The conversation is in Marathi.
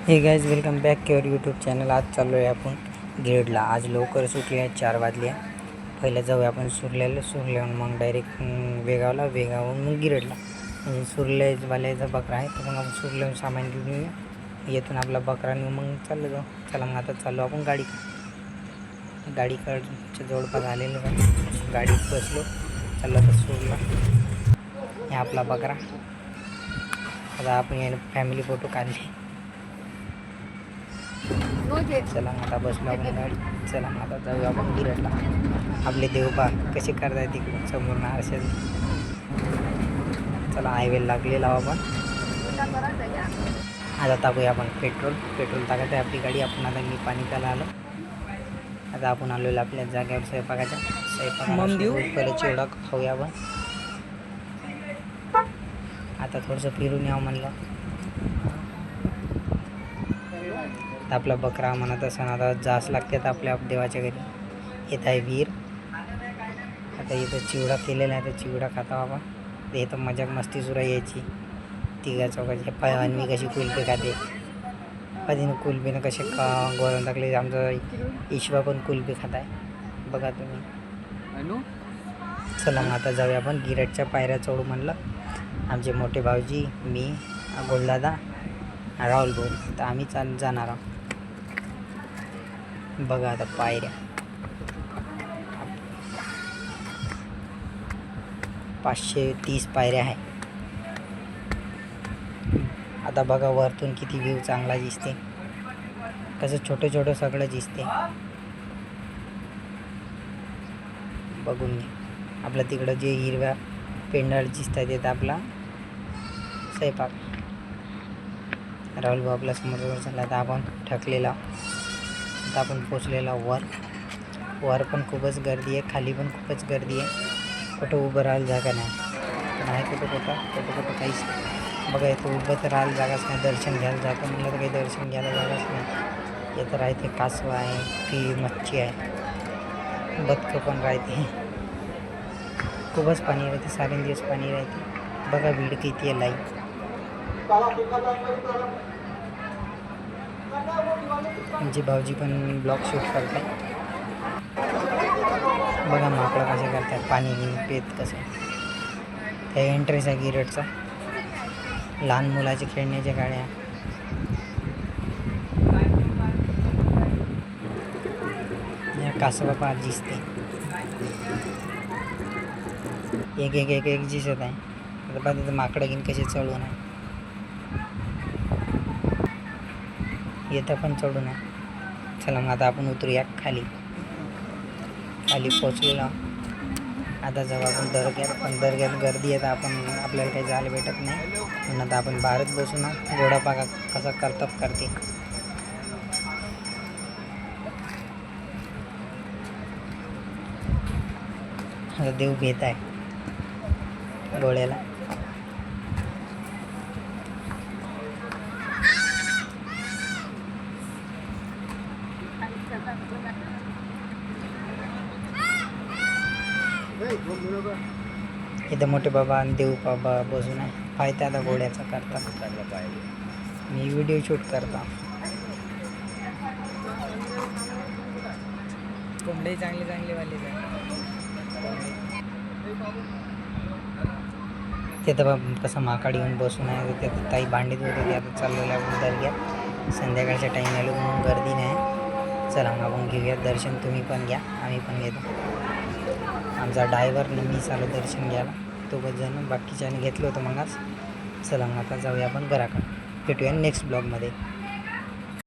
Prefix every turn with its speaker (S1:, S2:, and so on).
S1: हे guys welcome back to your YouTube channel. आज चाललो आहे आपण गिरडला. आज लवकर सुटली आहे, 4 वाजले. पहिलं जाऊ आपण सुरल्याहून मग डायरेक्ट वेगावून मग गिरडला. म्हणजे सुरल्यावाल्याचा बकरा आहे, तर मग आपण सुरल्याहून सामान घेऊन येऊया. येथून आपला बकरा नेऊ मग चाललं जाऊ. चला मग आता चाललो आपण गाडीकडच्या जवळपास आलेलं आहे. गाडीत बसलो, चाललं तर सुरला. हे आपला बकरा. आता आपण याने फॅमिली फोटो काढले. चला आता बसलो आपण गाडी. चला आता जाऊ आपण गिरडला. आपले देवबा कसे करताय तिकडून समोरून आरशात. चला हायवे लागलेला आपण. आता टाकूया आपण पेट्रोल टाकायचं आहे आपली गाडी. आपण आता मी पाणी प्यायला आलो. आता आपण आलेलो आपल्या जागेवर स्वयंपाक पहिलं चिवडा खाऊया आपण. आता थोडंसं फिरून यावं म्हणलं. आपला बकरा म्हणत असं आता जास लागतात आपल्या देवाच्या घरी. येत आहे वीर. आता इथं चिवडा केलेला आहे, तर चिवडा खाता आपण. इथं मजाक मस्ती सुरू यायची तिघा चौघाची. अन्वी कशी कुल्फी खाते, कधीनं कुल्फीनं कसे गोळून टाकले. आमचा ईश्वा पण कुल्फी खात आहे, बघा तुम्ही. चला मग आता जाऊया आपण गिरडच्या पायऱ्या चढू म्हणलं. आमचे मोठे भाऊजी, मी, गोलदादा, राहुल भाऊ, तर आम्ही जाणार आहोत. बघा आता पायऱ्या 530 पायऱ्या आहे. आता बघा वरतून किती व्ह्यू चांगला दिसते, कसं छोटं सगळं दिसते. बघून घ्या. आपलं तिकडं जे हिरव्या पेंडाळ दिसतात येत आपला स्वयंपाक. राहुल भाऊ आपला समोर झाला. आता आपण ठकलेला. आता आपण पोचलेला वर पण खूपच गर्दी आहे, खाली पण खूपच गर्दी आहे. कुठं उभं राहायला जागा नाही. कुठं काहीच नाही. बघा इथं उभं तर राहायला जागाच नाही. दर्शन घ्यायला जातो म्हणलं तर काही दर्शन घ्यायला जागाच नाही. इथं राहते कासव आहे, की मच्छी आहे, बदकं पण राहते. खूपच पाणी राहते, सारे दिवस पाणी राहते. बघा भीड किती आहे लाईन. म्हणजे भाऊजी पण ब्लॉग शूट करतात. बघा माकडं कसे करतात, पाणी पेत कसं. त्या एंट्रेस आहे गिरडचा. लहान मुलाचे खेळण्याच्या गाड्या. या कासवा पार दिसते. एक दिसत आहे. आता पाहता तर माकडं घेऊन कसे चढून आहे. येतं पण चढून आहे. चला मग आता आपण उतरूया खाली पोचलेलो. आता जाऊ आपण दर्ग्यात. पण दर्ग्यात गर्दी आहे, तर आपल्याला काही जायला भेटत नाही. म्हणून आता आपण बाहेरच बसू ना. घोडा पाका कसा करतब करते. आता देव घेत आहे घोड्याला. इथं मोठे बाबा आणि देव बाबा बसून आहे. पाहते आता घोड्याचा करता. मी व्हिडिओ शूट करता. कोंबडे चांगले वाले. तिथं बाबा कसं माकाड येऊन बसून आहे. तिथं ताई भांडीत होते. आता चाललेल्या आपण दर्ग्यात. संध्याकाळच्या टाईम आलो म्हणून गर्दी नाही. चला मग आपण घेऊया दर्शन. तुम्ही पण घ्या, आम्ही पण घेतो. आमचा ड्रायव्हर मी चालू दर्शन घ्यायला. तो जण बाकीच्याने घेतलं होतं मग आज. चला मग आता जाऊया आपण घराकडे. भेटूया नेक्स्ट ब्लॉगमध्ये.